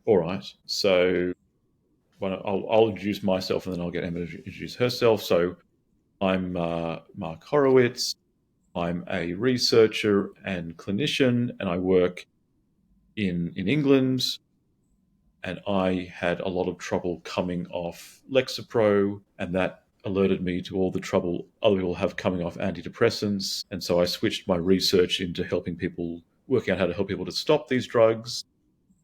All right. So I'll introduce myself and then I'll get Emma to introduce herself. So I'm Mark Horowitz. I'm a researcher and clinician, and I work in England. And I had a lot of trouble coming off Lexapro, and that alerted me to all the trouble other people have coming off antidepressants. And so I switched my research into helping people, working out how to help people to stop these drugs.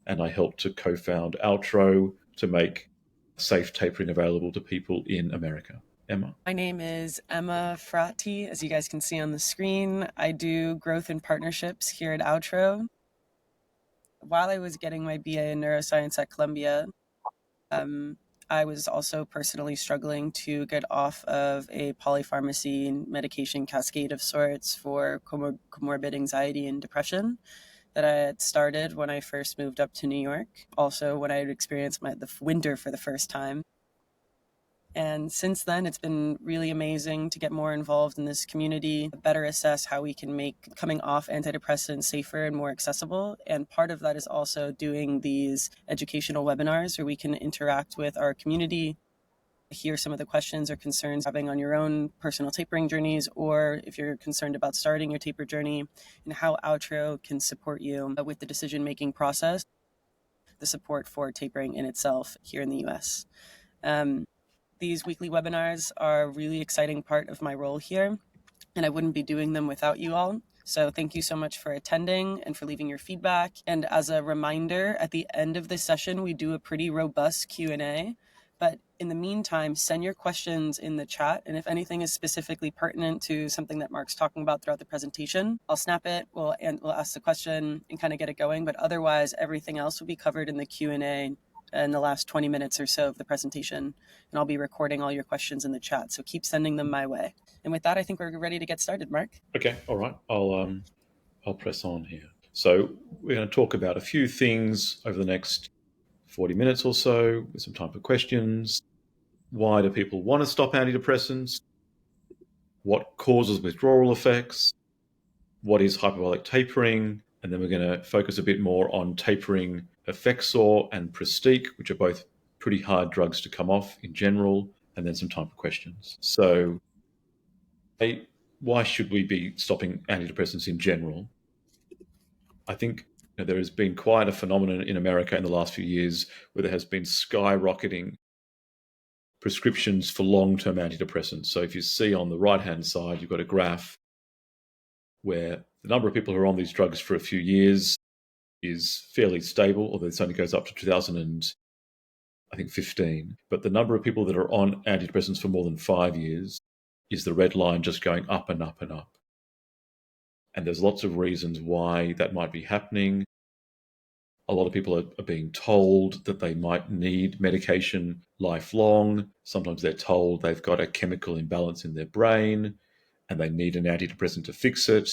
And I helped to co-found Outro to make safe tapering available to people in America. Emma? My name is Emma Fratti. As you guys can see on the screen, I do growth and partnerships here at Outro. While I was getting my BA in neuroscience at Columbia, I was also personally struggling to get off of a polypharmacy medication cascade of sorts for comorbid anxiety and depression that I had started when I first moved up to New York. Also, when I had experienced the winter for the first time. And since then, it's been really amazing to get more involved in this community, better assess how we can make coming off antidepressants safer and more accessible. And part of that is also doing these educational webinars where we can interact with our community, hear some of the questions or concerns having on your own personal tapering journeys, or if you're concerned about starting your taper journey, and how Outro can support you with the decision-making process, the support for tapering in itself here in the US. These weekly webinars are a really exciting part of my role here, and I wouldn't be doing them without you all. So thank you so much for attending and for leaving your feedback. And as a reminder, at the end of this session, we do a pretty robust Q&A. But in the meantime, send your questions in the chat. And if anything is specifically pertinent to something that Mark's talking about throughout the presentation, I'll snap it, we'll ask the question and kind of get it going. But otherwise, everything else will be covered in the Q&A in the last 20 minutes or so of the presentation. And I'll be recording all your questions in the chat. So keep sending them my way. And with that, I think we're ready to get started, Mark. Okay, all right. I'll press on here. So we're going to talk about a few things over the next 40 minutes or so, with some time for questions. Why do people want to stop antidepressants? What causes withdrawal effects? What is hyperbolic tapering? And then we're going to focus a bit more on tapering Effexor and Pristiq, which are both pretty hard drugs to come off in general, and then some time for questions. So why should we be stopping antidepressants in general? I think there has been quite a phenomenon in America in the last few years where there has been skyrocketing prescriptions for long-term antidepressants. So if you see on the right-hand side, you've got a graph where the number of people who are on these drugs for a few years is fairly stable, although this only goes up to 2015. But the number of people that are on antidepressants for more than 5 years is the red line just going up and up and up. And there's lots of reasons why that might be happening. A lot of people are being told that they might need medication lifelong. Sometimes they're told they've got a chemical imbalance in their brain and they need an antidepressant to fix it,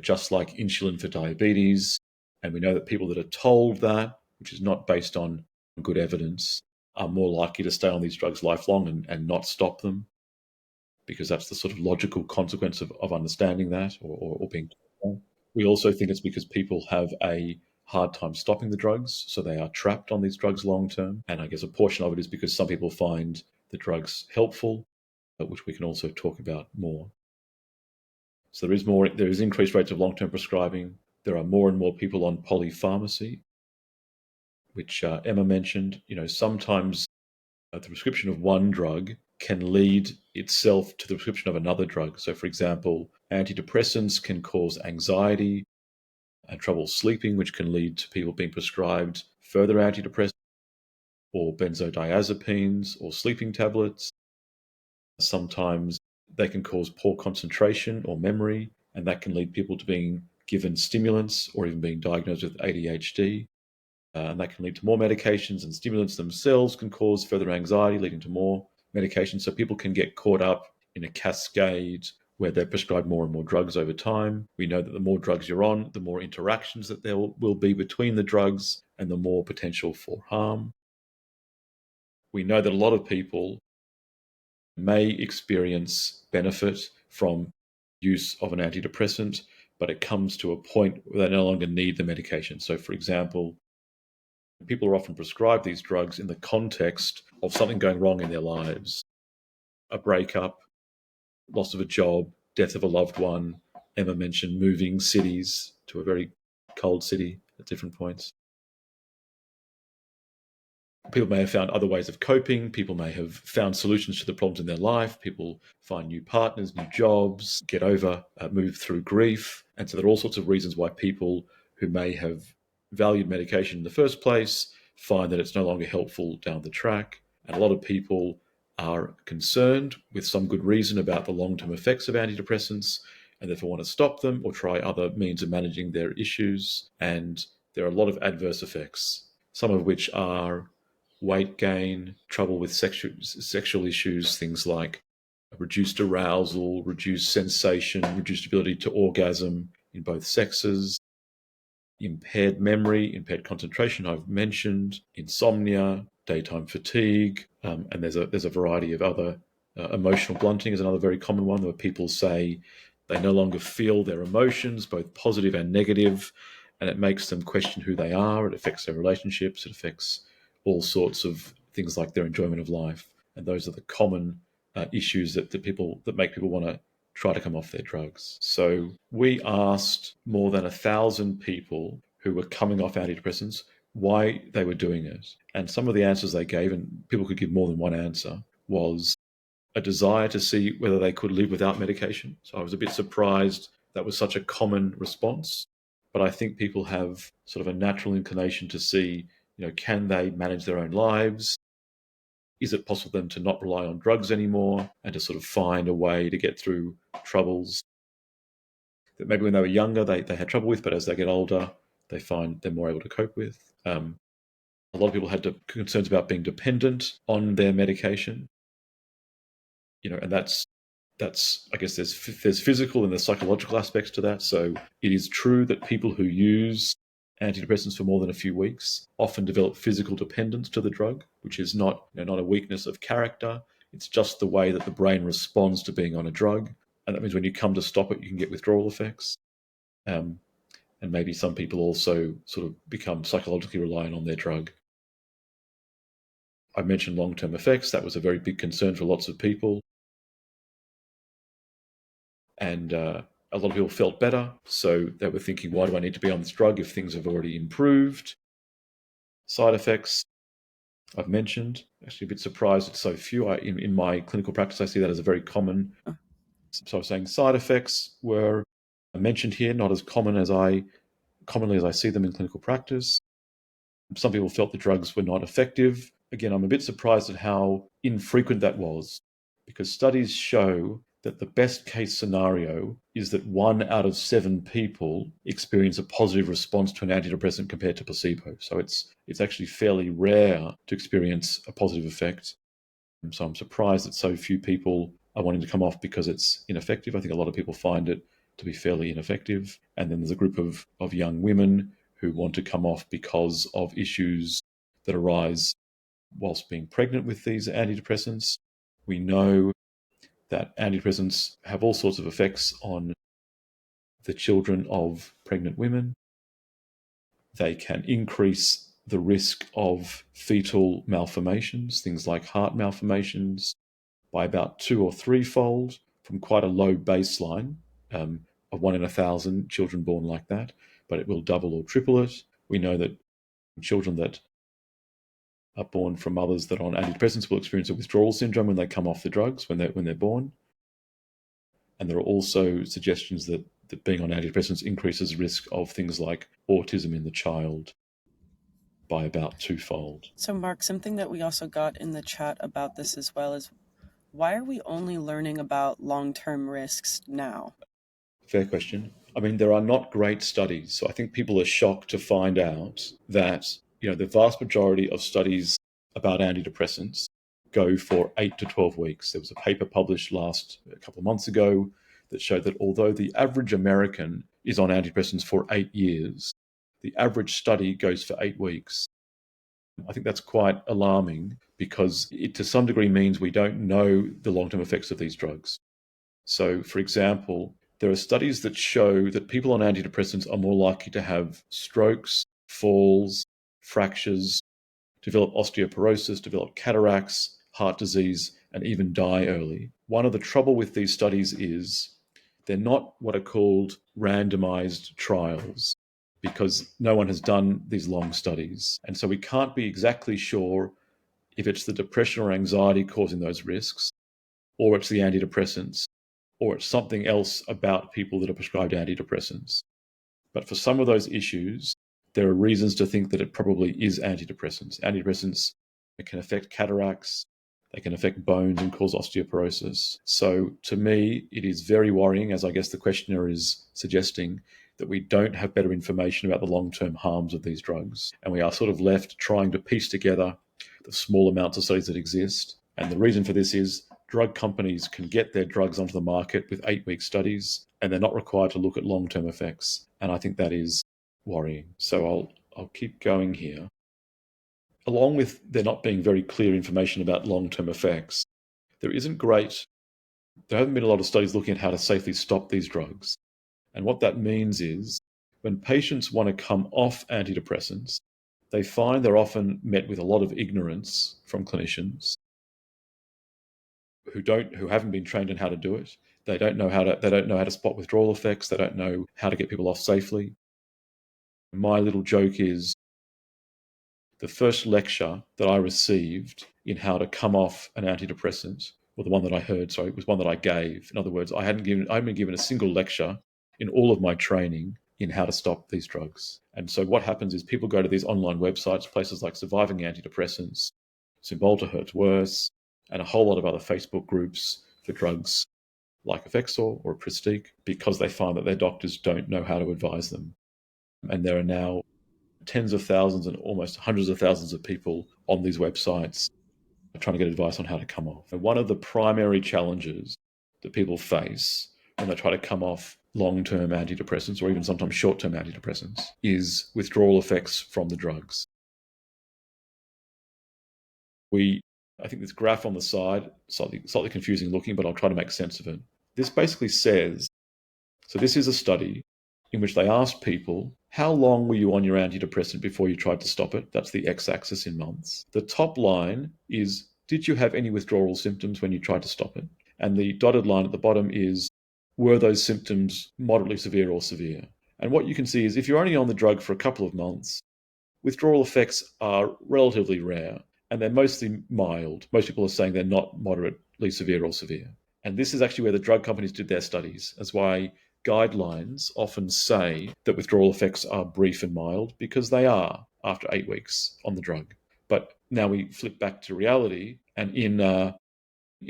just like insulin for diabetes. And we know that people that are told that, which is not based on good evidence, are more likely to stay on these drugs lifelong and not stop them, because that's the sort of logical consequence of understanding that or being told. We also think it's because people have a hard time stopping the drugs, so they are trapped on these drugs long term. And I guess a portion of it is because some people find the drugs helpful, which we can also talk about more. So there is increased rates of long-term prescribing. There are more and more people on polypharmacy, which Emma mentioned. Sometimes the prescription of one drug can lead itself to the prescription of another drug. So, for example, antidepressants can cause anxiety and trouble sleeping, which can lead to people being prescribed further antidepressants or benzodiazepines or sleeping tablets. Sometimes they can cause poor concentration or memory, and that can lead people to being given stimulants or even being diagnosed with ADHD. And that can lead to more medications, and stimulants themselves can cause further anxiety, leading to more medications. So people can get caught up in a cascade where they're prescribed more and more drugs over time. We know that the more drugs you're on, the more interactions that there will be between the drugs and the more potential for harm. We know that a lot of people may experience benefit from use of an antidepressant, but it comes to a point where they no longer need the medication. So, for example, People are often prescribed these drugs in the context of something going wrong in their lives. A breakup, loss of a job, death of a loved one. Emma mentioned moving cities to a very cold city at different points. People may have found other ways of coping. People may have found solutions to the problems in their life. People find new partners, new jobs, get over, move through grief. And so there are all sorts of reasons why people who may have valued medication in the first place find that it's no longer helpful down the track. And a lot of people are concerned, with some good reason, about the long-term effects of antidepressants and therefore want to stop them or try other means of managing their issues. And there are a lot of adverse effects, some of which are weight gain, trouble with sexual issues, things like reduced arousal, reduced sensation, reduced ability to orgasm in both sexes, impaired memory, impaired concentration, I've mentioned, insomnia, daytime fatigue, and there's a variety of other emotional blunting is another very common one, where people say they no longer feel their emotions, both positive and negative, and it makes them question who they are. It affects their relationships. It affects all sorts of things like their enjoyment of life. And those are the common issues that make people want to try to come off their drugs. So we asked more than 1,000 people who were coming off antidepressants why they were doing it. And some of the answers they gave, and people could give more than one answer, was a desire to see whether they could live without medication. So I was a bit surprised that was such a common response. But I think people have sort of a natural inclination to see, can they manage their own lives? Is it possible for them to not rely on drugs anymore and to sort of find a way to get through troubles that maybe when they were younger they had trouble with, but as they get older, they find they're more able to cope with. A lot of people had concerns about being dependent on their medication, and that's I guess there's physical and there's psychological aspects to that. So it is true that people who use antidepressants for more than a few weeks often develop physical dependence to the drug, which is not a weakness of character. It's just the way that the brain responds to being on a drug. And that means when you come to stop it, you can get withdrawal effects. And maybe some people also sort of become psychologically reliant on their drug. I mentioned long-term effects. That was a very big concern for lots of people. And a lot of people felt better. So they were thinking, why do I need to be on this drug if things have already improved? Side effects, I've mentioned. Actually, a bit surprised it's so few. In my clinical practice, I see that as a very common. So I was saying side effects were mentioned here, not as commonly as I see them in clinical practice. Some people felt the drugs were not effective. Again, I'm a bit surprised at how infrequent that was, because studies show that the best case scenario is that 1 out of 7 people experience a positive response to an antidepressant compared to placebo. So it's actually fairly rare to experience a positive effect. So I'm surprised that so few people are wanting to come off because it's ineffective. I think a lot of people find it to be fairly ineffective. And then there's a group of young women who want to come off because of issues that arise whilst being pregnant with these antidepressants. We know that antidepressants have all sorts of effects on the children of pregnant women. They can increase the risk of fetal malformations, things like heart malformations, by about 2 or 3-fold from quite a low baseline of 1 in 1,000 children born like that, but it will double or triple it. We know that children that are born from mothers that are on antidepressants will experience a withdrawal syndrome when they come off the drugs when they're born. And there are also suggestions that being on antidepressants increases risk of things like autism in the child by about 2-fold. So Mark, something that we also got in the chat about this as well is, why are we only learning about long-term risks now? Fair question. I mean, there are not great studies. So I think people are shocked to find out that, the vast majority of studies about antidepressants go for 8 to 12 weeks. There was a paper published a couple of months ago that showed that although the average American is on antidepressants for 8 years, the average study goes for 8 weeks. I think that's quite alarming because it to some degree means we don't know the long-term effects of these drugs. So, for example, there are studies that show that people on antidepressants are more likely to have strokes, falls, fractures, develop osteoporosis, develop cataracts, heart disease, and even die early. One of the trouble with these studies is they're not what are called randomized trials, because no one has done these long studies. And so we can't be exactly sure if it's the depression or anxiety causing those risks, or it's the antidepressants, or it's something else about people that are prescribed antidepressants. But for some of those issues, there are reasons to think that it probably is antidepressants. Antidepressants can affect cataracts, they can affect bones and cause osteoporosis. So to me, it is very worrying, as I guess the questioner is suggesting, that we don't have better information about the long-term harms of these drugs. And we are sort of left trying to piece together the small amounts of studies that exist. And the reason for this is drug companies can get their drugs onto the market with 8-week studies, and they're not required to look at long-term effects. And I think that is worrying. So I'll keep going here. Along with there not being very clear information about long-term effects, there haven't been a lot of studies looking at how to safely stop these drugs. And what that means is when patients want to come off antidepressants, they find they're often met with a lot of ignorance from clinicians who haven't been trained in how to do it. They don't know how to spot withdrawal effects. They don't know how to get people off safely. My little joke is the first lecture that I received in how to come off an antidepressant, or the one that I heard, sorry, it was one that I gave. In other words, I hadn't been given a single lecture in all of my training in how to stop these drugs. And so what happens is people go to these online websites, places like Surviving Antidepressants, Cymbalta Hurts Worse, and a whole lot of other Facebook groups for drugs like Effexor or Pristiq, because they find that their doctors don't know how to advise them. And there are now tens of thousands and almost hundreds of thousands of people on these websites trying to get advice on how to come off. And one of the primary challenges that people face when they try to come off long-term antidepressants, or even sometimes short-term antidepressants, is withdrawal effects from the drugs. I think this graph on the side, slightly confusing looking, but I'll try to make sense of it. This basically says, so this is a study in which they asked people, how long were you on your antidepressant before you tried to stop it? That's the x-axis in months. The top line is, did you have any withdrawal symptoms when you tried to stop it? And the dotted line at the bottom is, were those symptoms moderately severe or severe? And what you can see is if you're only on the drug for a couple of months, withdrawal effects are relatively rare, and they're mostly mild. Most people are saying they're not moderately severe or severe. And this is actually where the drug companies did their studies. That's why guidelines often say that withdrawal effects are brief and mild, because they are after 8 weeks on the drug. But now we flip back to reality, and in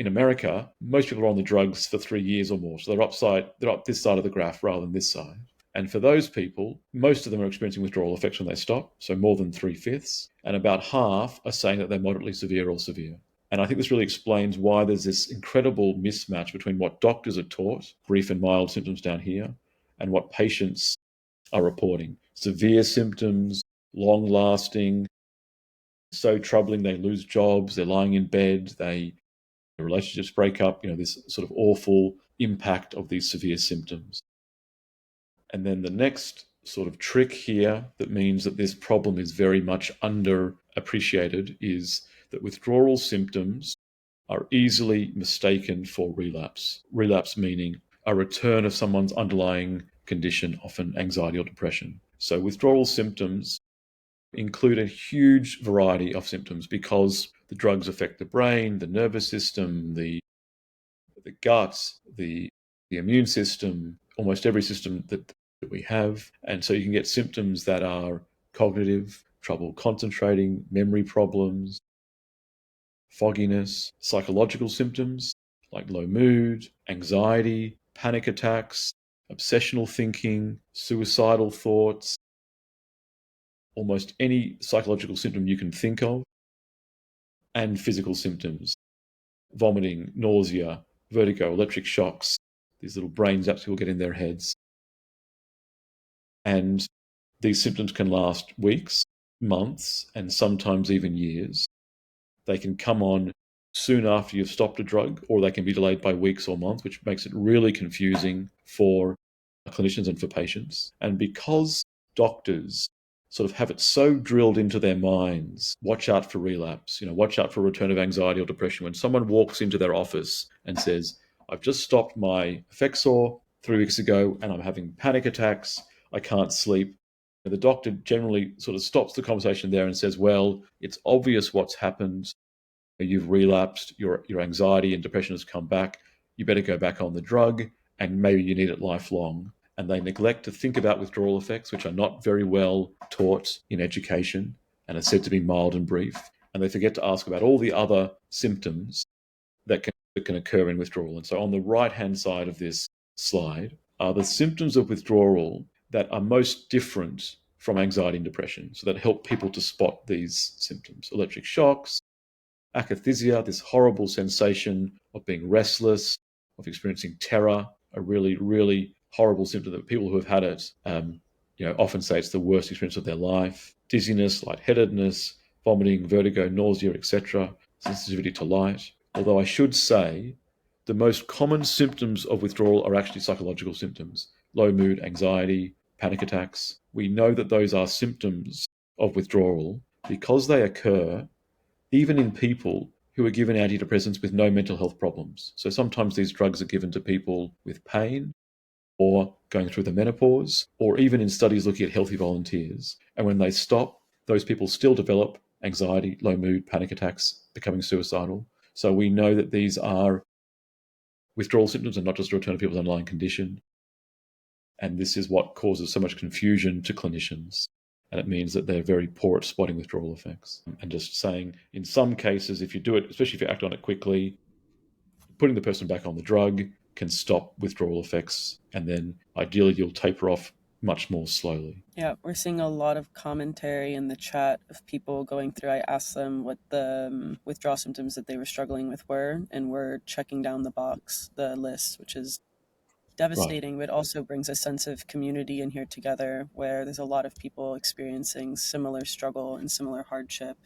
America, most people are on the drugs for 3 years or more. So they're up this side of the graph rather than this side. And for those people, most of them are experiencing withdrawal effects when they stop, so more than 3/5, and about half are saying that they're moderately severe or severe. And I think this really explains why there's this incredible mismatch between what doctors are taught, brief and mild symptoms down here, and what patients are reporting. Severe symptoms, long-lasting, so troubling they lose jobs, they're lying in bed, their relationships break up, this sort of awful impact of these severe symptoms. And then the next sort of trick here that means that this problem is very much underappreciated is that withdrawal symptoms are easily mistaken for relapse. Relapse meaning a return of someone's underlying condition, often anxiety or depression. So withdrawal symptoms include a huge variety of symptoms because the drugs affect the brain, the nervous system, the gut, the immune system, almost every system that we have. And so you can get symptoms that are cognitive, trouble concentrating, memory problems, fogginess, psychological symptoms like low mood, anxiety, panic attacks, obsessional thinking, suicidal thoughts, almost any psychological symptom you can think of, and physical symptoms, vomiting, nausea, vertigo, electric shocks, these little brain zaps people get in their heads. And these symptoms can last weeks, months, and sometimes even years. They can come on soon after you've stopped a drug, or they can be delayed by weeks or months, which makes it really confusing for clinicians and for patients. And because doctors sort of have it so drilled into their minds, watch out for relapse, watch out for return of anxiety or depression. When someone walks into their office and says, I've just stopped my Effexor 3 weeks ago and I'm having panic attacks, I can't sleep, the doctor generally sort of stops the conversation there and says, well, it's obvious what's happened. You've relapsed, your anxiety and depression has come back, you better go back on the drug, and maybe you need it lifelong. And they neglect to think about withdrawal effects, which are not very well taught in education and are said to be mild and brief. And they forget to ask about all the other symptoms that can occur in withdrawal. And so on the right-hand side of this slide are the symptoms of withdrawal that are most different from anxiety and depression, so that help people to spot these symptoms. Electric shocks, akathisia, this horrible sensation of being restless, of experiencing terror, a really, really horrible symptom that people who have had it often say it's the worst experience of their life. Dizziness, lightheadedness, vomiting, vertigo, nausea, etc., sensitivity to light. Although I should say the most common symptoms of withdrawal are actually psychological symptoms: low mood, anxiety, panic attacks. We know that those are symptoms of withdrawal because they occur even in people who are given antidepressants with no mental health problems. So sometimes these drugs are given to people with pain or going through the menopause, or even in studies looking at healthy volunteers. And when they stop, those people still develop anxiety, low mood, panic attacks, becoming suicidal. So we know that these are withdrawal symptoms and not just a return of people's underlying condition. And this is what causes so much confusion to clinicians. And it means that they're very poor at spotting withdrawal effects. And just saying, in some cases, if you do it, especially if you act on it quickly, putting the person back on the drug can stop withdrawal effects. And then ideally, you'll taper off much more slowly. Yeah, we're seeing a lot of commentary in the chat of people going through. I asked them what the withdrawal symptoms that they were struggling with were, and we're checking down the list, which is devastating, right, but also brings a sense of community in here together, where there's a lot of people experiencing similar struggle and similar hardship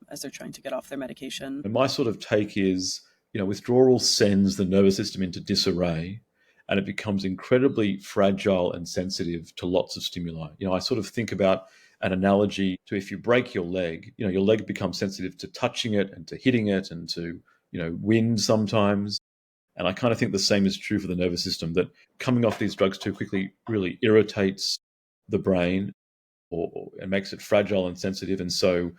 as they're trying to get off their medication. And my sort of take is, withdrawal sends the nervous system into disarray, and it becomes incredibly fragile and sensitive to lots of stimuli. I sort of think about an analogy to if you break your leg, your leg becomes sensitive to touching it and to hitting it and to, wind sometimes. And I kind of think the same is true for the nervous system, that coming off these drugs too quickly really irritates the brain and makes it fragile and sensitive. And so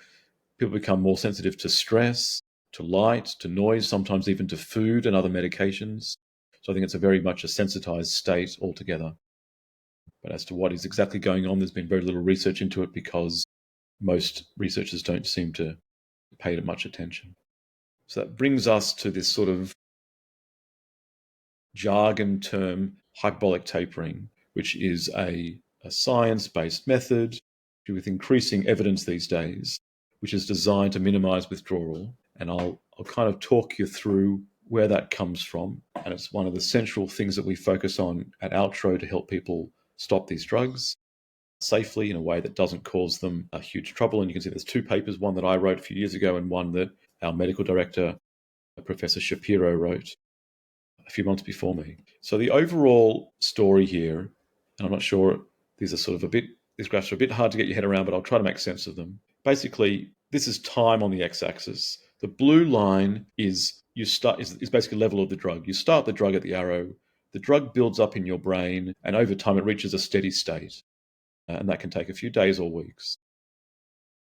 people become more sensitive to stress, to light, to noise, sometimes even to food and other medications. So I think it's a very much a sensitized state altogether. But as to what is exactly going on, there's been very little research into it because most researchers don't seem to pay it much attention. So that brings us to this sort of jargon term, hyperbolic tapering, which is a science-based method with increasing evidence these days, which is designed to minimize withdrawal. And I'll kind of talk you through where that comes from. And it's one of the central things that we focus on at Outro to help people stop these drugs safely in a way that doesn't cause them a huge trouble. And you can see there's 2 papers, one that I wrote a few years ago and one that our medical director, Professor Shapiro, wrote a few months before me. So the overall story here, and I'm not sure, these graphs are a bit hard to get your head around, but I'll try to make sense of them. Basically, this is time on the x-axis. The blue line is basically level of the drug. You start the drug at the arrow, the drug builds up in your brain, and over time it reaches a steady state. And that can take a few days or weeks.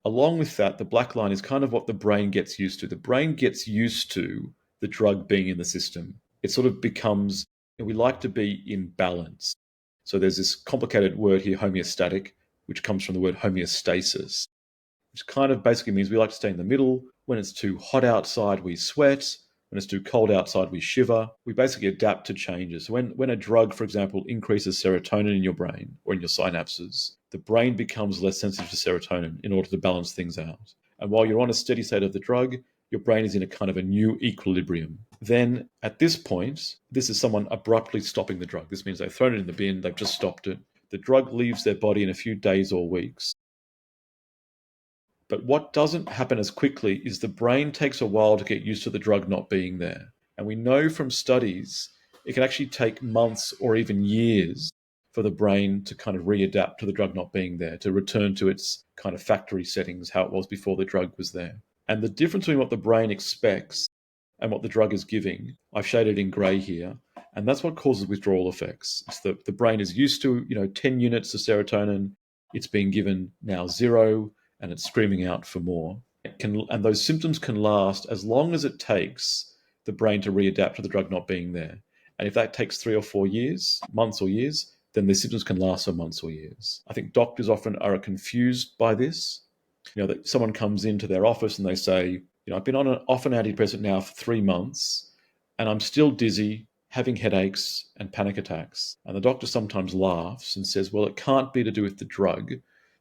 Along with that, the black line is kind of what the brain gets used to. The brain gets used to the drug being in the system. It sort of becomes, we like to be in balance. So there's this complicated word here, homeostatic, which comes from the word homeostasis, which kind of basically means we like to stay in the middle. When it's too hot outside, we sweat. When it's too cold outside, we shiver. We basically adapt to changes. When a drug, for example, increases serotonin in your brain or in your synapses, the brain becomes less sensitive to serotonin in order to balance things out. And while you're on a steady state of the drug, your brain is in a kind of a new equilibrium. Then at this point, this is someone abruptly stopping the drug. This means they've thrown it in the bin, they've just stopped it. The drug leaves their body in a few days or weeks. But what doesn't happen as quickly is the brain takes a while to get used to the drug not being there. And we know from studies, it can actually take months or even years for the brain to kind of readapt to the drug not being there, to return to its kind of factory settings, how it was before the drug was there. And the difference between what the brain expects and what the drug is giving, I've shaded in grey here, and that's what causes withdrawal effects. It's the brain is used to 10 units of serotonin, it's being given now 0, and it's screaming out for more. And those symptoms can last as long as it takes the brain to readapt to the drug not being there. And if that takes 3 or 4 years, months or years, then the symptoms can last for months or years. I think doctors often are confused by this. That someone comes into their office and they say, I've been off an antidepressant now for 3 months and I'm still dizzy, having headaches and panic attacks. And the doctor sometimes laughs and says, well, it can't be to do with the drug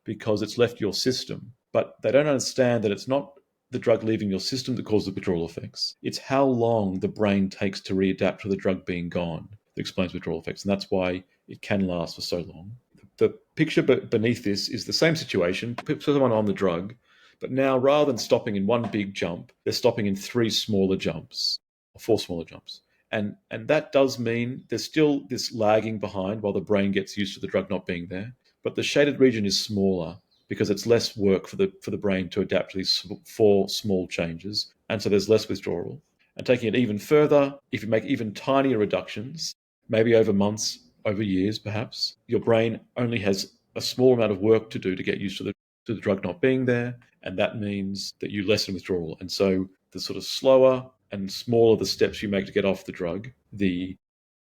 because it's left your system. But they don't understand that it's not the drug leaving your system that causes the withdrawal effects. It's how long the brain takes to readapt to the drug being gone that explains withdrawal effects. And that's why it can last for so long. The picture beneath this is the same situation, put someone on the drug, but now rather than stopping in one big jump, they're stopping in 3 smaller jumps, or 4 smaller jumps. And that does mean there's still this lagging behind while the brain gets used to the drug not being there. But the shaded region is smaller because it's less work for the brain to adapt to these 4 small changes. And so there's less withdrawal. And taking it even further, if you make even tinier reductions, maybe over months, over years perhaps, your brain only has a small amount of work to do to get used to the drug not being there. And that means that you lessen withdrawal. And so the sort of slower and smaller the steps you make to get off the drug, the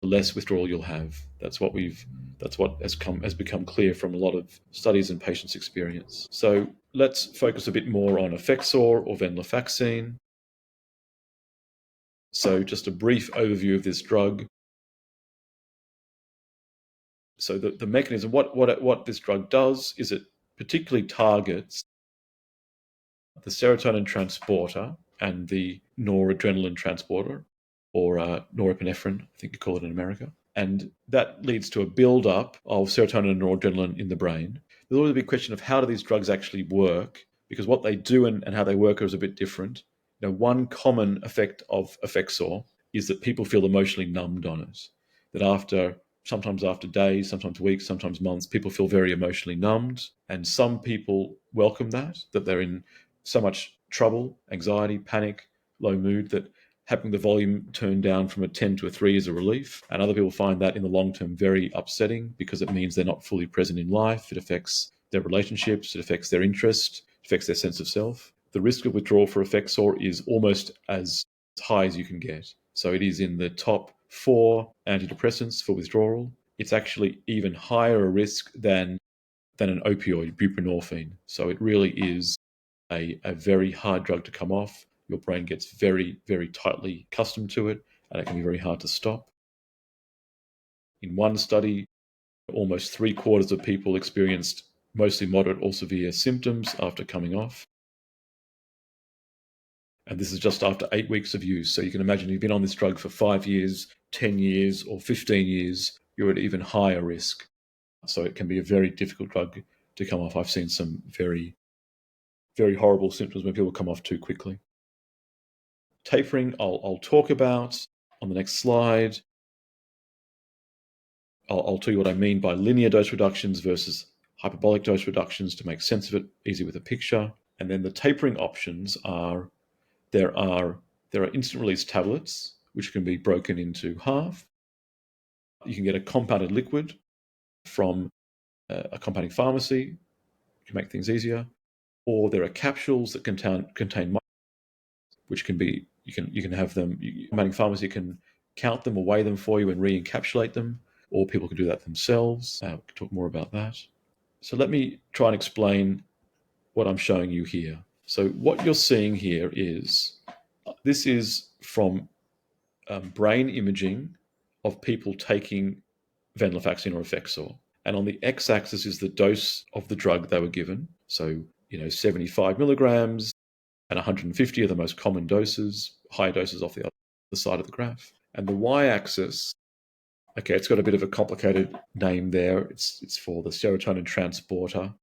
less withdrawal you'll have. That's what has become clear from a lot of studies and patients' experience. So let's focus a bit more on Effexor or venlafaxine. So just a brief overview of this drug. So the mechanism, what this drug does is it particularly targets the serotonin transporter and the noradrenaline transporter, or norepinephrine, I think you call it in America. And that leads to a build-up of serotonin and noradrenaline in the brain. There's always a big question of how do these drugs actually work, because what they do and how they work is a bit different. One common effect of Effexor is that people feel emotionally numbed on it. That sometimes after days, sometimes weeks, sometimes months, people feel very emotionally numbed. And some people welcome that they're in so much trouble, anxiety, panic, low mood, that having the volume turned down from a 10 to a 3 is a relief. And other people find that in the long term very upsetting because it means they're not fully present in life. It affects their relationships, it affects their interest, it affects their sense of self. The risk of withdrawal for Effexor is almost as high as you can get. So it is in the top 4 antidepressants for withdrawal. It's actually even higher a risk than an opioid, buprenorphine. So it really is a very hard drug to come off. Your brain gets very, very tightly accustomed to it, and it can be very hard to stop. In one study, almost 3/4 of people experienced mostly moderate or severe symptoms after coming off. And this is just after 8 weeks of use. So you can imagine you've been on this drug for 5 years, 10 years, or 15 years, you're at even higher risk. So it can be a very difficult drug to come off. I've seen some very, very horrible symptoms when people come off too quickly. Tapering, I'll talk about on the next slide. I'll tell you what I mean by linear dose reductions versus hyperbolic dose reductions to make sense of it, easy with a picture. And then the tapering options are, there are instant release tablets, which can be broken into half. You can get a compounded liquid from a compounding pharmacy to make things easier. Or there are capsules that contain which can be, you can have them, compounding pharmacy can count them or weigh them for you and re-encapsulate them, or people can do that themselves. We can talk more about that. So let me try and explain what I'm showing you here. So what you're seeing here is, this is from brain imaging of people taking venlafaxine or Effexor. And on the x-axis is the dose of the drug they were given. So, 75 milligrams and 150 are the most common doses, higher doses off the other side of the graph. And the y-axis, okay, it's got a bit of a complicated name there. It's for the serotonin transporter,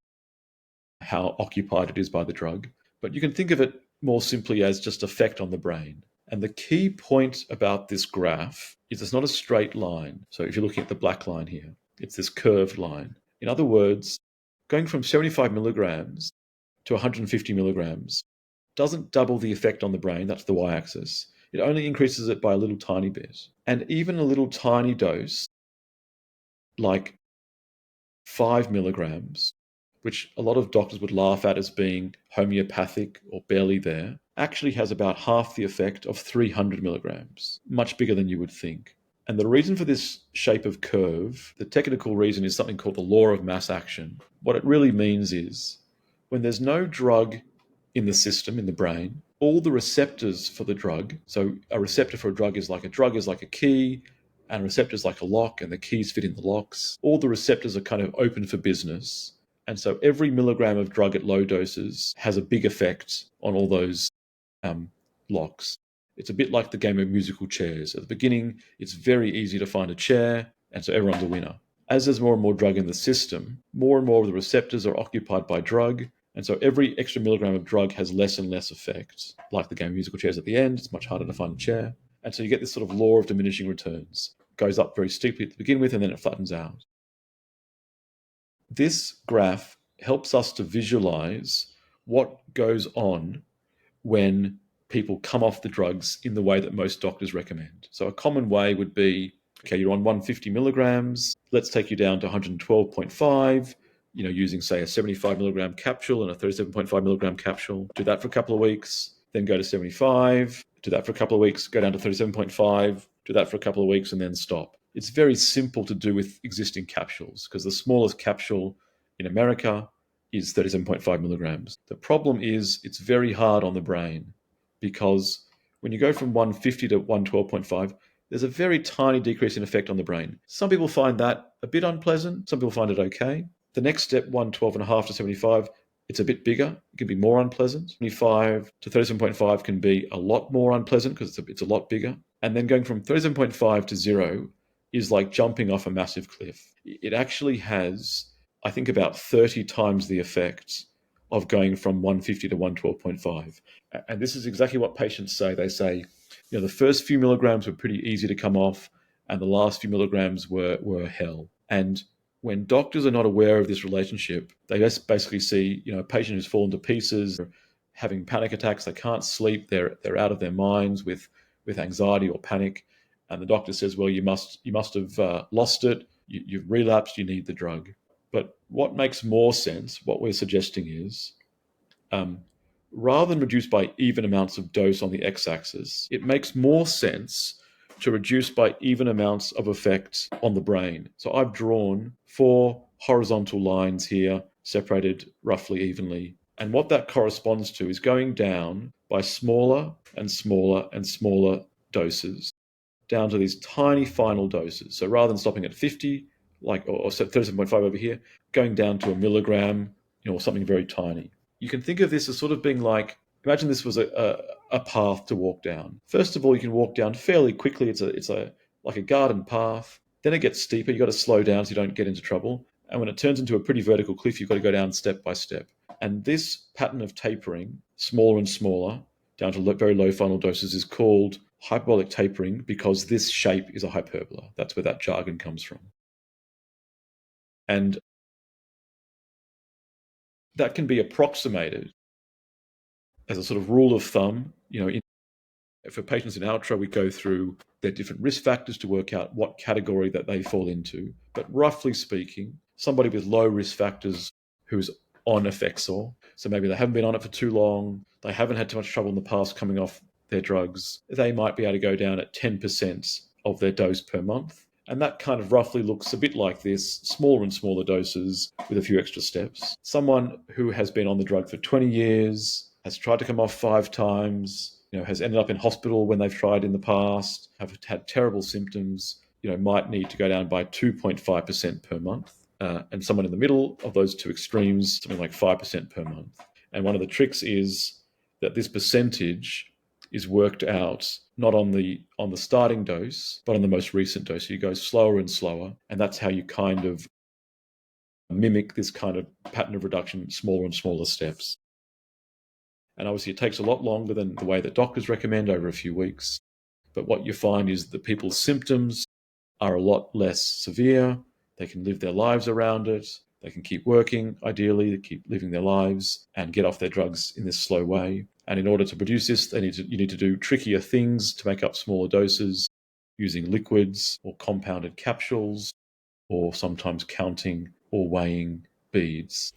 how occupied it is by the drug. But you can think of it more simply as just effect on the brain. And the key point about this graph is it's not a straight line. So if you're looking at the black line here, It's this curved line. In other words, going from 75 milligrams to 150 milligrams doesn't double the effect on the brain, that's the y-axis. It only increases it by a little tiny bit. And even a little tiny dose, like 5 milligrams, which a lot of doctors would laugh at as being homeopathic or barely there, actually has about half the effect of 300 milligrams, much bigger than you would think. And the reason for this shape of curve, the technical reason is something called the law of mass action. What it really means is when there's no drug in the system, in the brain, all the receptors for the drug, so a receptor for a drug is like a key, and a receptor is like a lock, and the keys fit in the locks. All the receptors are kind of open for business. And so every milligram of drug at low doses has a big effect on all those locks. It's a bit like the game of musical chairs. At the beginning, it's very easy to find a chair, and so everyone's a winner. As there's more and more drug in the system, more and more of the receptors are occupied by drug, and so every extra milligram of drug has less and less effect. Like the game of musical chairs at the end, it's much harder to find a chair. And so you get this sort of law of diminishing returns. It goes up very steeply to begin with, and then it flattens out. This graph helps us to visualize what goes on when people come off the drugs in the way that most doctors recommend. So a common way would be, okay, you're on 150 milligrams. Let's take you down to 112.5, using, say, a 75 milligram capsule and a 37.5 milligram capsule. Do that for a couple of weeks, then go to 75, do that for a couple of weeks, go down to 37.5, do that for a couple of weeks, and then stop. It's very simple to do with existing capsules because the smallest capsule in America is 37.5 milligrams. The problem is it's very hard on the brain because when you go from 150 to 112.5, there's a very tiny decrease in effect on the brain. Some people find that a bit unpleasant. Some people find it okay. The next step, 112.5 to 75, it's a bit bigger. It can be more unpleasant. 75 to 37.5 can be a lot more unpleasant because it's a lot bigger. And then going from 37.5 to 0 is like jumping off a massive cliff. It actually has, I think, about 30 times the effect of going from 150 to 112.5. And this is exactly what patients say. They say, the first few milligrams were pretty easy to come off, and the last few milligrams were hell. And when doctors are not aware of this relationship, they just basically see, a patient who's fallen to pieces, having panic attacks, they can't sleep, they're out of their minds with anxiety or panic. And the doctor says, well, you must have lost it, you've relapsed, you need the drug. But what makes more sense, what we're suggesting is, rather than reduce by even amounts of dose on the x-axis, it makes more sense to reduce by even amounts of effect on the brain. So I've drawn 4 horizontal lines here, separated roughly evenly. And what that corresponds to is going down by smaller and smaller and smaller doses, down to these tiny final doses. So rather than stopping at 50, or 37.5 over here, going down to a milligram, or something very tiny. You can think of this as sort of being like, imagine this was a path to walk down. First of all, you can walk down fairly quickly. It's like a garden path. Then it gets steeper. You've got to slow down so you don't get into trouble. And when it turns into a pretty vertical cliff, you've got to go down step by step. And this pattern of tapering, smaller and smaller, down to very low final doses, is called hyperbolic tapering because this shape is a hyperbola. That's where that jargon comes from. And that can be approximated as a sort of rule of thumb. For patients in Outro, we go through their different risk factors to work out what category that they fall into. But roughly speaking, somebody with low risk factors who's on Effexor, so maybe they haven't been on it for too long, they haven't had too much trouble in the past coming off their drugs, they might be able to go down at 10% of their dose per month. And that kind of roughly looks a bit like this, smaller and smaller doses with a few extra steps. Someone who has been on the drug for 20 years, has tried to come off 5 times, has ended up in hospital when they've tried in the past, have had terrible symptoms, might need to go down by 2.5% per month. And someone in the middle of those two extremes, something like 5% per month. And one of the tricks is that this percentage is worked out not on the starting dose, but on the most recent dose. So you go slower and slower, and that's how you kind of mimic this kind of pattern of reduction, smaller and smaller steps. And obviously it takes a lot longer than the way that doctors recommend, over a few weeks. But what you find is that people's symptoms are a lot less severe. They can live their lives around it. They can keep working, ideally, keep living their lives and get off their drugs in this slow way. And in order to produce this, you need to do trickier things to make up smaller doses, using liquids or compounded capsules, or sometimes counting or weighing beads.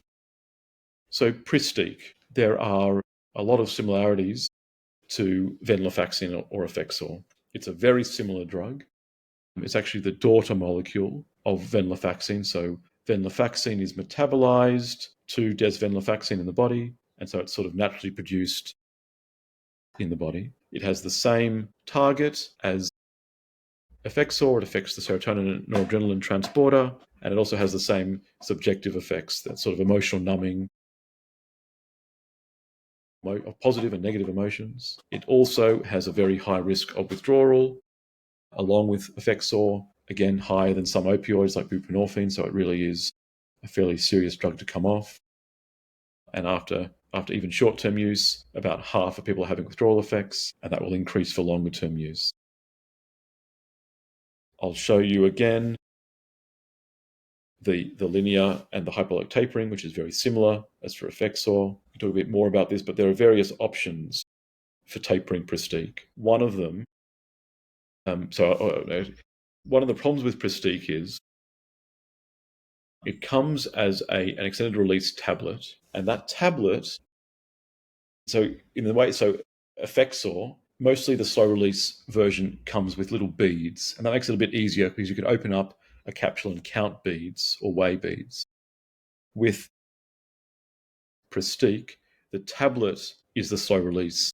So Pristiq, there are a lot of similarities to venlafaxine or Effexor. It's a very similar drug. It's actually the daughter molecule of venlafaxine. So venlafaxine is metabolized to desvenlafaxine in the body, and so it's sort of naturally produced in the body. It has the same target as Effexor. It affects the serotonin and noradrenaline transporter, and it also has the same subjective effects, that sort of emotional numbing of positive and negative emotions. It also has a very high risk of withdrawal, along with Effexor, again, higher than some opioids like buprenorphine, so it really is a fairly serious drug to come off. And after even short-term use, about half of people are having withdrawal effects, and that will increase for longer-term use. I'll show you again the linear and the hyperbolic tapering, which is very similar as for Effexor. We'll talk a bit more about this, but there are various options for tapering Pristiq. One of them, one of the problems with Pristiq is it comes as an extended release tablet, and that tablet, Effexor, mostly the slow release version comes with little beads, and that makes it a bit easier because you can open up a capsule and count beads or weigh beads. With Pristiq, the tablet is the slow release,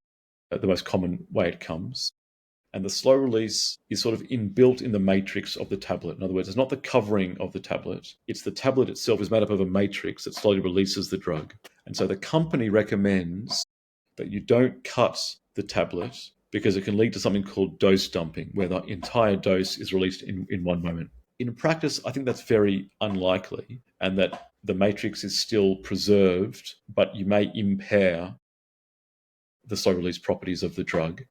the most common way it comes. And the slow release is sort of inbuilt in the matrix of the tablet. In other words, it's not the covering of the tablet. It's the tablet itself is made up of a matrix that slowly releases the drug. And so the company recommends that you don't cut the tablet because it can lead to something called dose dumping, where the entire dose is released in one moment. In practice, I think that's very unlikely, and that the matrix is still preserved, but you may impair the slow release properties of the drug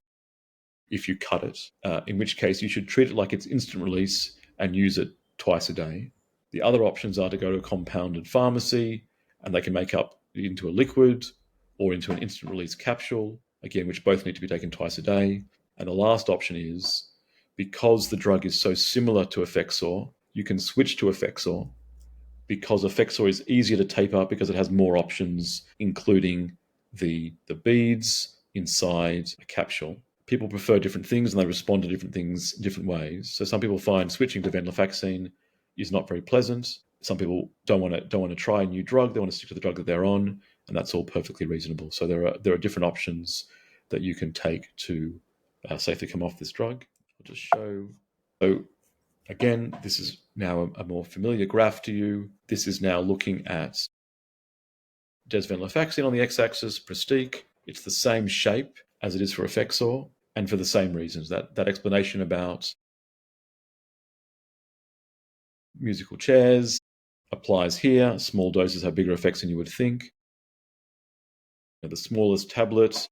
if you cut it, in which case you should treat it like it's instant release and use it twice a day. The other options are to go to a compounded pharmacy, and they can make up into a liquid or into an instant release capsule, again, which both need to be taken twice a day. And the last option is, because the drug is so similar to Effexor, you can switch to Effexor, because Effexor is easier to taper because it has more options, including the beads inside a capsule. People prefer different things and they respond to different things in different ways. So some people find switching to venlafaxine is not very pleasant. Some people don't want to try a new drug. They want to stick to the drug that they're on, and that's all perfectly reasonable. So there are different options that you can take to safely come off this drug. I'll just show. So again, this is now a more familiar graph to you. This is now looking at desvenlafaxine on the x-axis, Pristiq. It's the same shape as it is for Effexor, and for the same reasons. That explanation about musical chairs applies here. Small doses have bigger effects than you would think. The smallest tablet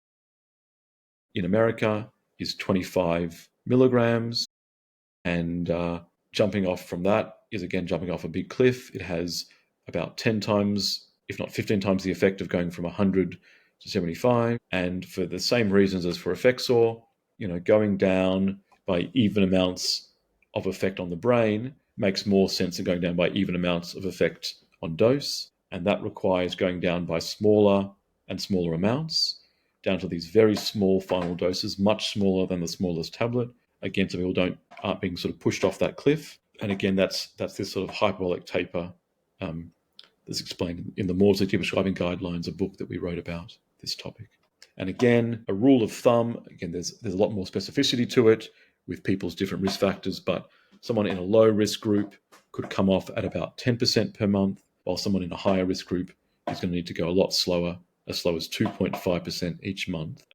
in America is 25 milligrams, and jumping off from that is again jumping off a big cliff. It has about 10 times, if not 15 times, the effect of going from 100 to 75. And for the same reasons as for Effexor, going down by even amounts of effect on the brain makes more sense than going down by even amounts of effect on dose. And that requires going down by smaller and smaller amounts, down to these very small final doses, much smaller than the smallest tablet. Again, so people aren't being sort of pushed off that cliff. And again, that's this sort of hyperbolic taper that's explained in the Maudsley Prescribing Guidelines, a book that we wrote about this topic. And again, a rule of thumb, again, there's a lot more specificity to it with people's different risk factors, but someone in a low risk group could come off at about 10% per month, while someone in a higher risk group is going to need to go a lot slower, as slow as 2.5% each month.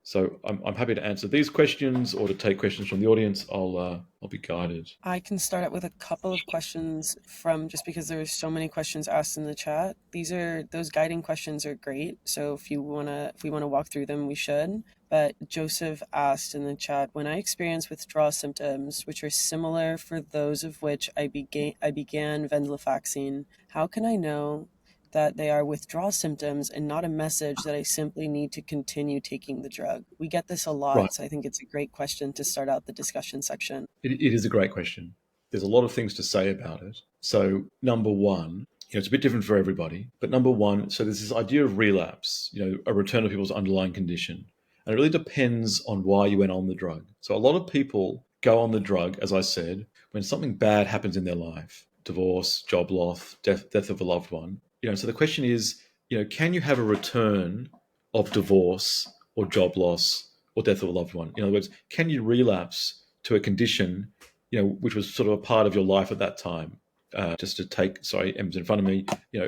So I'm happy to answer these questions or to take questions from the audience. I'll be guided. I can start out with a couple of questions from, just because there are so many questions asked in the chat. Those guiding questions are great. So if we want to walk through them, we should. But Joseph asked in the chat, when I experience withdrawal symptoms, which are similar for those of which I began venlafaxine, how can I know that they are withdrawal symptoms and not a message that I simply need to continue taking the drug? We get this a lot, Right. so I think it's a great question to start out the discussion section. It is a great question. There's a lot of things to say about it. So number one, it's a bit different for everybody, but number one, so there's this idea of relapse, a return of people's underlying condition. And it really depends on why you went on the drug. So a lot of people go on the drug, as I said, when something bad happens in their life, divorce, job loss, death of a loved one. So the question is, can you have a return of divorce or job loss or death of a loved one? In other words, can you relapse to a condition, which was sort of a part of your life at that time? Just to take, sorry, Emma's in front of me.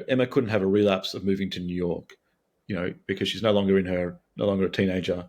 Emma couldn't have a relapse of moving to New York, because she's no longer a teenager,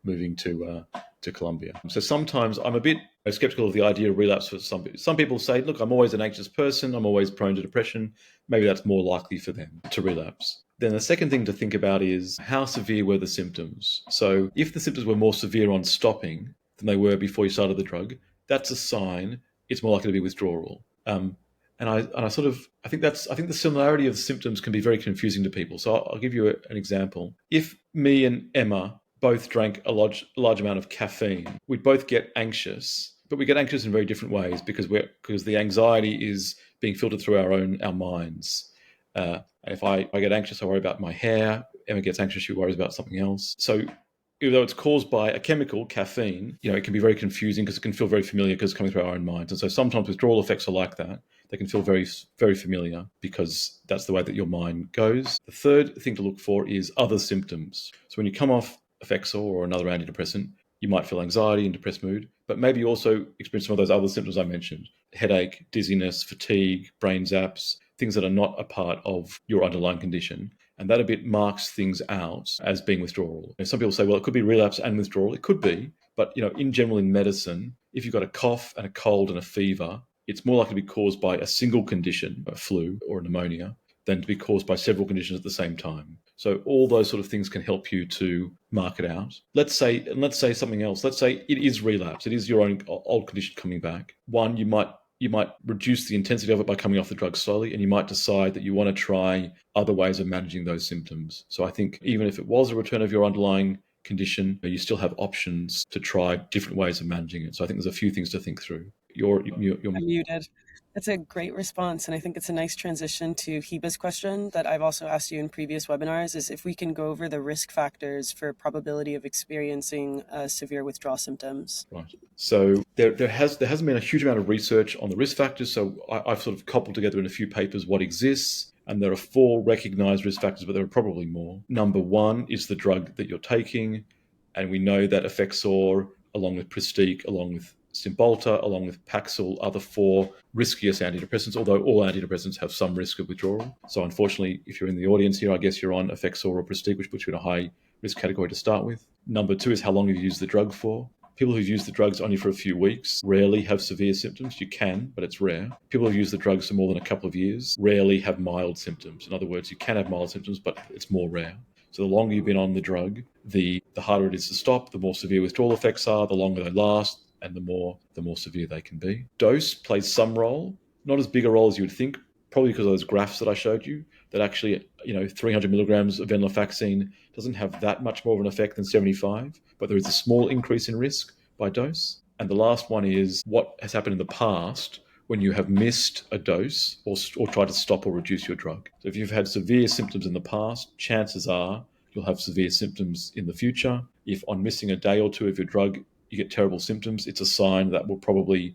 moving to Colombia. So sometimes I'm a bit skeptical of the idea of relapse for some people. Some people say, look, I'm always an anxious person. I'm always prone to depression. Maybe that's more likely for them to relapse. Then the second thing to think about is how severe were the symptoms? So if the symptoms were more severe on stopping than they were before you started the drug, that's a sign it's more likely to be withdrawal. And I think the similarity of the symptoms can be very confusing to people. So I'll give you an example. If me and Emma both drank a large amount of caffeine, we'd both get anxious, but we get anxious in very different ways because the anxiety is being filtered through our minds. If I get anxious, I worry about my hair. Emma gets anxious, she worries about something else. So even though it's caused by a chemical, caffeine, it can be very confusing because it can feel very familiar because it's coming through our own minds. And so sometimes withdrawal effects are like that. They can feel very, very familiar because that's the way that your mind goes. The third thing to look for is other symptoms. So when you come off Effexor or another antidepressant, you might feel anxiety and depressed mood, but maybe you also experience some of those other symptoms I mentioned: headache, dizziness, fatigue, brain zaps, things that are not a part of your underlying condition. And that a bit marks things out as being withdrawal. Some people say, well, it could be relapse and withdrawal. It could be, but in general in medicine, if you've got a cough and a cold and a fever, it's more likely to be caused by a single condition, a flu or a pneumonia, than to be caused by several conditions at the same time. So all those sort of things can help you to mark it out. Let's say something else. Let's say it is relapse. It is your own old condition coming back. One, you might reduce the intensity of it by coming off the drug slowly, and you might decide that you want to try other ways of managing those symptoms. So I think even if it was a return of your underlying condition, you still have options to try different ways of managing it. So I think there's a few things to think through. You're muted. That's a great response, and I think it's a nice transition to Heba's question that I've also asked you in previous webinars, is if we can go over the risk factors for probability of experiencing severe withdrawal symptoms. Right. So there hasn't been a huge amount of research on the risk factors, so I've sort of coupled together in a few papers what exists, and there are 4 recognized risk factors, but there are probably more. Number 1 is the drug that you're taking, and we know that Effexor, along with Pristiq, along with Cymbalta, along with Paxil, are the 4 riskiest antidepressants, although all antidepressants have some risk of withdrawal. So unfortunately, if you're in the audience here, I guess you're on Effexor or Pristiq, which puts you in a high risk category to start with. Number 2 is how long you've used the drug for. People who've used the drugs only for a few weeks rarely have severe symptoms. You can, but it's rare. People who've used the drugs for more than a couple of years rarely have mild symptoms. In other words, you can have mild symptoms, but it's more rare. So the longer you've been on the drug, the harder it is to stop, the more severe withdrawal effects are, the longer they last, and the more severe they can be. Dose plays some role, not as big a role as you would think, probably because of those graphs that I showed you, that actually, 300 milligrams of venlafaxine doesn't have that much more of an effect than 75, but there is a small increase in risk by dose. And the last one is what has happened in the past when you have missed a dose or tried to stop or reduce your drug. So if you've had severe symptoms in the past, chances are you'll have severe symptoms in the future. If on missing a day or two of your drug, you get terrible symptoms, it's a sign that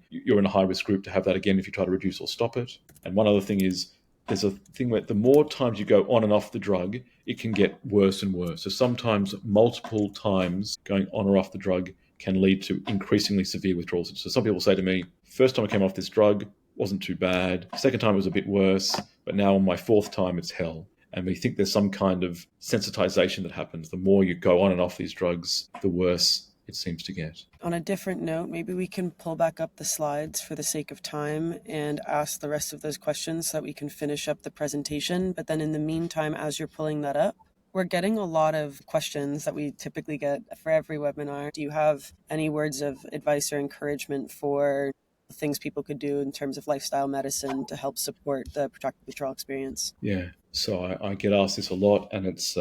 you're in a high risk group to have that again if you try to reduce or stop it. And one other thing is, there's a thing where the more times you go on and off the drug, it can get worse and worse. So sometimes multiple times going on or off the drug can lead to increasingly severe withdrawals. So some people say to me, first time I came off this drug wasn't too bad. Second time it was a bit worse, but now on my 4th time it's hell. And we think there's some kind of sensitization that happens. The more you go on and off these drugs, the worse it seems to get. On a different note, maybe we can pull back up the slides for the sake of time and ask the rest of those questions so that we can finish up the presentation. But then in the meantime, as you're pulling that up, we're getting a lot of questions that we typically get for every webinar. Do you have any words of advice or encouragement for things people could do in terms of lifestyle medicine to help support the protracted withdrawal experience? Yeah, so I get asked this a lot, and it's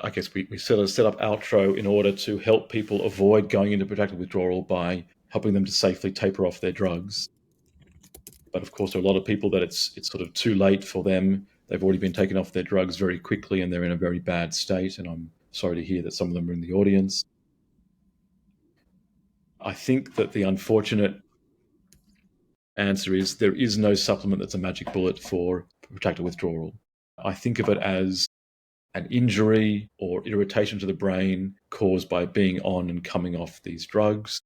I guess we set up Outro in order to help people avoid going into protracted withdrawal by helping them to safely taper off their drugs. But of course, there are a lot of people that it's sort of too late for them. They've already been taken off their drugs very quickly, and they're in a very bad state. And I'm sorry to hear that some of them are in the audience. I think that the unfortunate answer is there is no supplement that's a magic bullet for protracted withdrawal. I think of it as an injury or irritation to the brain caused by being on and coming off these drugs.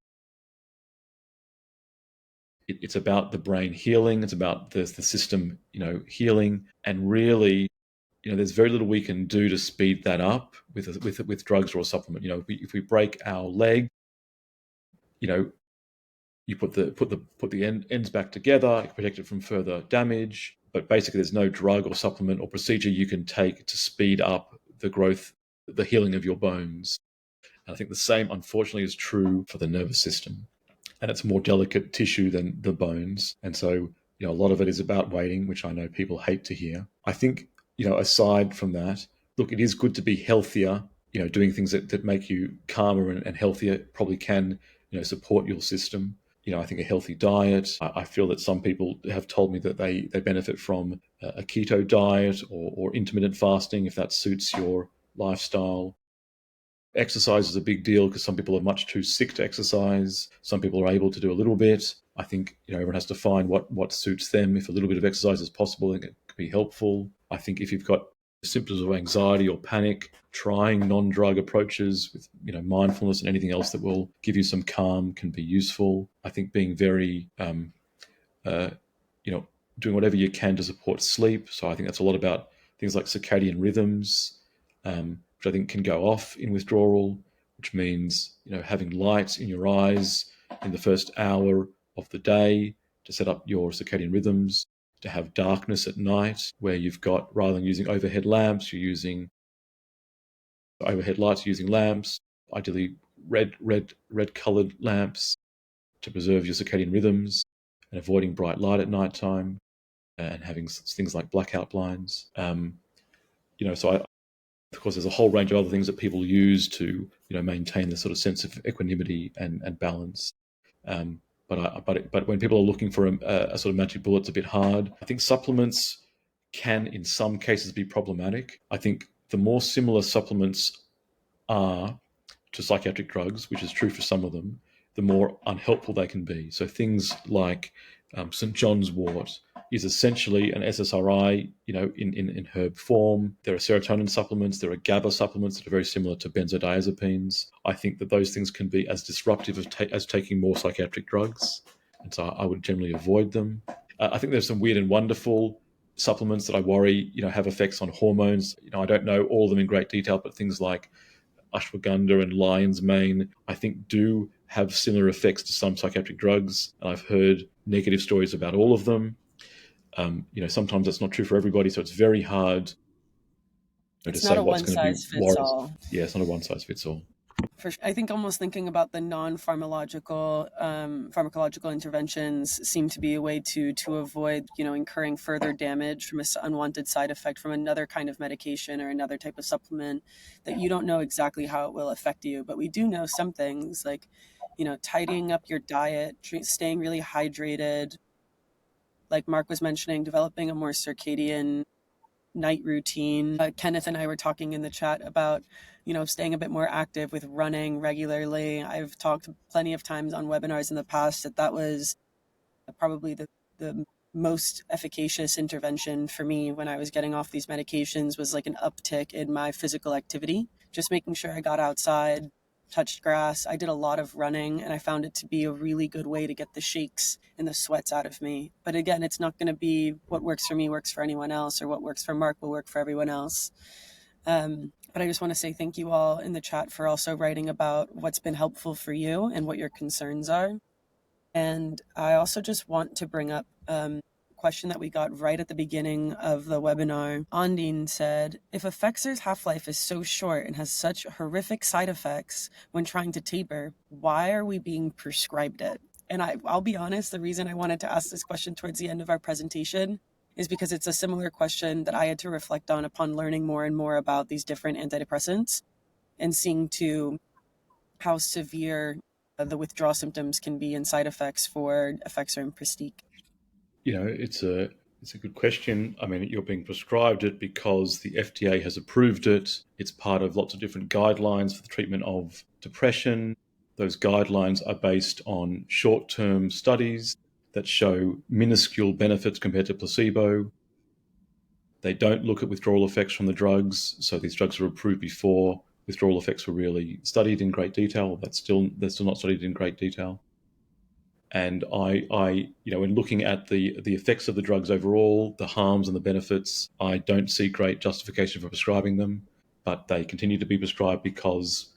It's about the brain healing. It's about the system, healing. And really, there's very little we can do to speed that up with drugs or a supplement. If we break our leg, you put the ends back together, you protect it from further damage. But basically, there's no drug or supplement or procedure you can take to speed up the growth, the healing of your bones. And I think the same, unfortunately, is true for the nervous system. And it's more delicate tissue than the bones. And so, a lot of it is about waiting, which I know people hate to hear. I think, aside from that, look, it is good to be healthier. Doing things that make you calmer and healthier probably can, support your system. I think a healthy diet. I feel that some people have told me that they benefit from a keto diet or intermittent fasting if that suits your lifestyle. Exercise is a big deal because some people are much too sick to exercise. Some people are able to do a little bit. I think everyone has to find what suits them. If a little bit of exercise is possible, it can be helpful. I think if you've got symptoms of anxiety or panic, trying non-drug approaches with mindfulness and anything else that will give you some calm can be useful. I think being very doing whatever you can to support sleep. So I think that's a lot about things like circadian rhythms, which I think can go off in withdrawal, which means having light in your eyes in the first hour of the day to set up your circadian rhythms, to have darkness at night where you've got, rather than using overhead lamps, you're using overhead lights, using lamps, ideally red colored lamps to preserve your circadian rhythms, and avoiding bright light at nighttime, and having things like blackout blinds. Of course, there's a whole range of other things that people use to maintain the sort of sense of equanimity and balance. But when people are looking for a sort of magic bullet, it's a bit hard. I think supplements can, in some cases, be problematic. I think the more similar supplements are to psychiatric drugs, which is true for some of them, the more unhelpful they can be. So things like St. John's wort is essentially an SSRI, in herb form. There are serotonin supplements, there are GABA supplements that are very similar to benzodiazepines. I think that those things can be as disruptive as taking more psychiatric drugs, and so I would generally avoid them. I think there's some weird and wonderful supplements that I worry, have effects on hormones. I don't know all of them in great detail, but things like ashwagandha and lion's mane, I think, do have similar effects to some psychiatric drugs. And I've heard negative stories about all of them. Sometimes that's not true for everybody, so it's very hard to say what's going to be warranted. Yeah, it's not a one-size-fits-all. I think almost thinking about the non-pharmacological pharmacological interventions seem to be a way to avoid incurring further damage from an unwanted side effect from another kind of medication or another type of supplement that you don't know exactly how it will affect you. But we do know some things like tidying up your diet, staying really hydrated, like Mark was mentioning, developing a more circadian night routine. Kenneth and I were talking in the chat about, staying a bit more active with running regularly. I've talked plenty of times on webinars in the past that was probably the most efficacious intervention for me when I was getting off these medications, was like an uptick in my physical activity, just making sure I got outside, touched grass. I did a lot of running, and I found it to be a really good way to get the shakes and the sweats out of me. But again, it's not going to be what works for me works for anyone else, or what works for Mark will work for everyone else. But I just want to say thank you all in the chat for also writing about what's been helpful for you and what your concerns are. And I also just want to bring up a question that we got right at the beginning of the webinar. Ondine said, if Effexor's half-life is so short and has such horrific side effects when trying to taper, why are we being prescribed it? And I'll be honest, the reason I wanted to ask this question towards the end of our presentation is because it's a similar question that I had to reflect on upon learning more and more about these different antidepressants and seeing to how severe the withdrawal symptoms can be and side effects for Effexor and Pristiq. It's a good question. I mean, you're being prescribed it because the FDA has approved it. It's part of lots of different guidelines for the treatment of depression. Those guidelines are based on short-term studies that show minuscule benefits compared to placebo. They don't look at withdrawal effects from the drugs. So these drugs were approved before withdrawal effects were really studied in great detail. They're still not studied in great detail. And in looking at the effects of the drugs overall, the harms and the benefits, I don't see great justification for prescribing them, but they continue to be prescribed because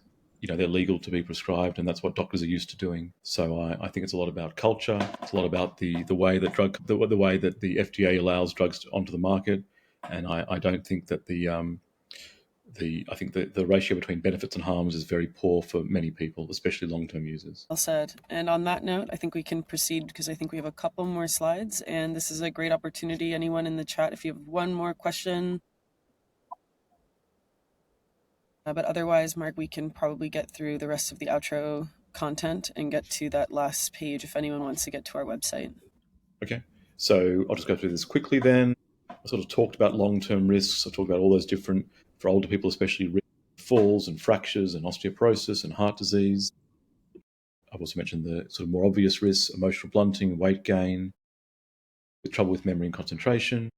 they're legal to be prescribed, and that's what doctors are used to doing. So I think it's a lot about culture. It's a lot about the way that the way that the FDA allows drugs onto the market, and I don't think that I think the ratio between benefits and harms is very poor for many people, especially long-term users. Well said. And on that note, I think we can proceed because I think we have a couple more slides, and this is a great opportunity. Anyone in the chat, if you have one more question. But otherwise, Mark, we can probably get through the rest of the outro content and get to that last page if anyone wants to get to our website. Okay, so I'll just go through this quickly then. I sort of talked about long-term risks. I talked about all those different, for older people especially, falls and fractures and osteoporosis and heart disease. I've also mentioned the sort of more obvious risks, emotional blunting, weight gain, trouble with memory and concentration.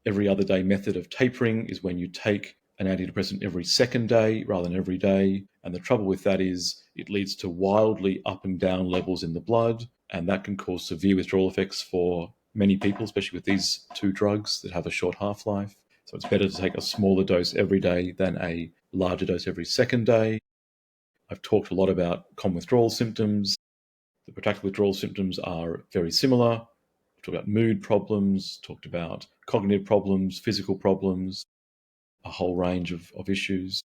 Every other day method of tapering is when you take an antidepressant every second day rather than every day. And the trouble with that is it leads to wildly up and down levels in the blood, and that can cause severe withdrawal effects for many people, especially with these two drugs that have a short half-life. So it's better to take a smaller dose every day than a larger dose every second day. I've talked a lot about common withdrawal symptoms. The protracted withdrawal symptoms are very similar. We've talked about mood problems, talked about cognitive problems, physical problems, a whole range of issues.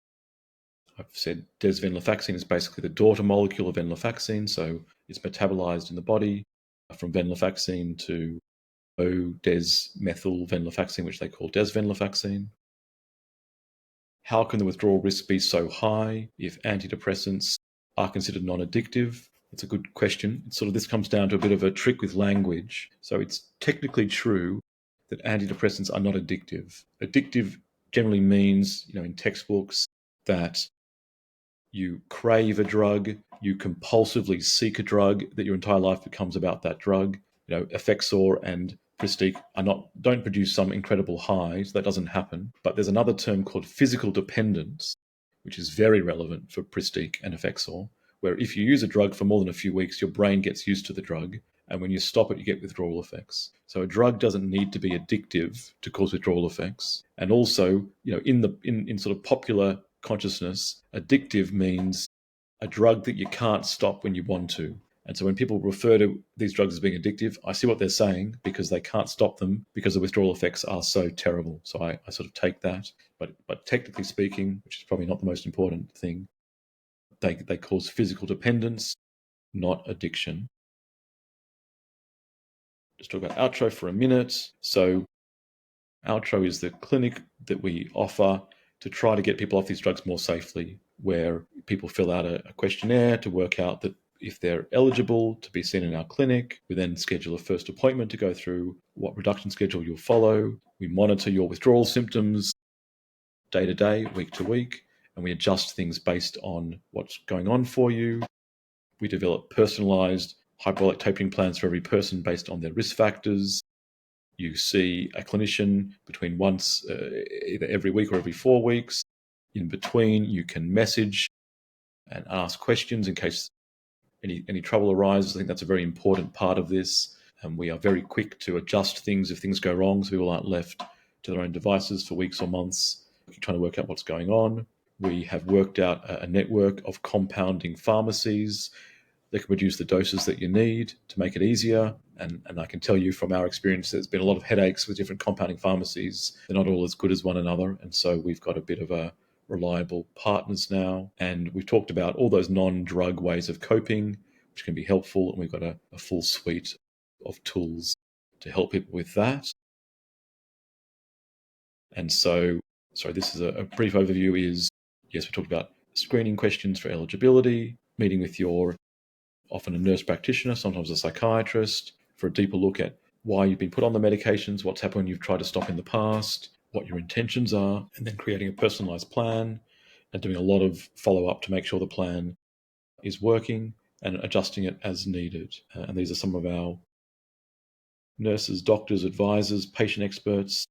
I've said desvenlafaxine is basically the daughter molecule of venlafaxine, so it's metabolized in the body from venlafaxine to O-desmethylvenlafaxine, which they call desvenlafaxine. How can the withdrawal risk be so high if antidepressants are considered non-addictive? That's a good question. This comes down to a bit of a trick with language. So it's technically true that antidepressants are not addictive. Addictive generally means, in textbooks, that you crave a drug, you compulsively seek a drug, that your entire life becomes about that drug. Effexor and Pristiq don't produce some incredible highs. That doesn't happen. But there's another term called physical dependence, which is very relevant for Pristiq and Effexor, where if you use a drug for more than a few weeks, your brain gets used to the drug. And when you stop it, you get withdrawal effects. So a drug doesn't need to be addictive to cause withdrawal effects. And also, in sort of popular consciousness, addictive means a drug that you can't stop when you want to. And so when people refer to these drugs as being addictive, I see what they're saying because they can't stop them because the withdrawal effects are so terrible. So I sort of take that. But technically speaking, which is probably not the most important thing, they cause physical dependence, not addiction. Just talk about Outro for a minute. So Outro is the clinic that we offer to try to get people off these drugs more safely, where people fill out a questionnaire to work out that if they're eligible to be seen in our clinic. We then schedule a first appointment to go through what reduction schedule you'll follow. We monitor your withdrawal symptoms day to day, week to week, and we adjust things based on what's going on for you. We develop personalized hyperbolic tapering plans for every person based on their risk factors. You see a clinician between once, either every week or every 4 weeks. In between, you can message and ask questions in case any trouble arises. I think that's a very important part of this. And we are very quick to adjust things if things go wrong, so people aren't left to their own devices for weeks or months trying to work out what's going on. We have worked out a network of compounding pharmacies that can produce the doses that you need to make it easier. And I can tell you from our experience, there's been a lot of headaches with different compounding pharmacies. They're not all as good as one another. And so we've got a bit of a reliable partners now. And we've talked about all those non-drug ways of coping, which can be helpful. And we've got a full suite of tools to help people with that. And so, sorry, this is a brief overview is, yes, we talked about screening questions for eligibility, meeting with your often a nurse practitioner, sometimes a psychiatrist, for a deeper look at why you've been put on the medications, what's happened when you've tried to stop in the past, what your intentions are, and then creating a personalized plan and doing a lot of follow-up to make sure the plan is working and adjusting it as needed. And these are some of our nurses, doctors, advisors, patient experts,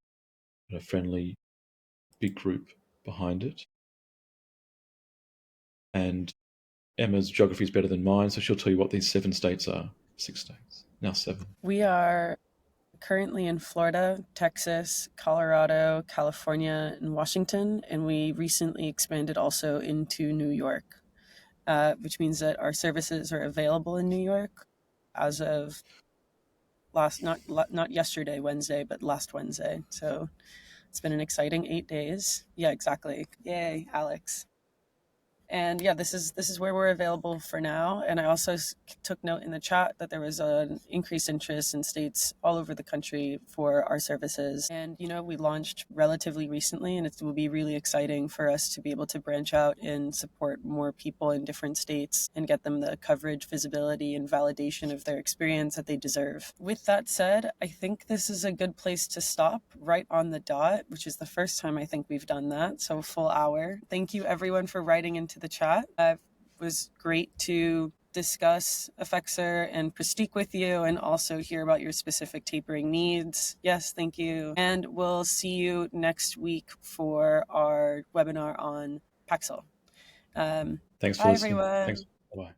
a friendly big group behind it. And Emma's geography is better than mine, so she'll tell you what these 7 states are. 6 states, now 7. We are currently in Florida, Texas, Colorado, California, and Washington, and we recently expanded also into New York, which means that our services are available in New York as of not yesterday, Wednesday, but last Wednesday. So it's been an exciting 8 days. Yeah, exactly. Yay, Alex. And yeah, this is where we're available for now. And I also took note in the chat that there was an increased interest in states all over the country for our services. And, we launched relatively recently, and it will be really exciting for us to be able to branch out and support more people in different states and get them the coverage, visibility, and validation of their experience that they deserve. With that said, I think this is a good place to stop right on the dot, which is the first time I think we've done that. So a full hour. Thank you everyone for writing into the chat. It was great to discuss Effexor and Pristiq with you and also hear about your specific tapering needs. Yes, thank you. And we'll see you next week for our webinar on Paxil. Thanks for bye, listening. everyone. Thanks. Bye.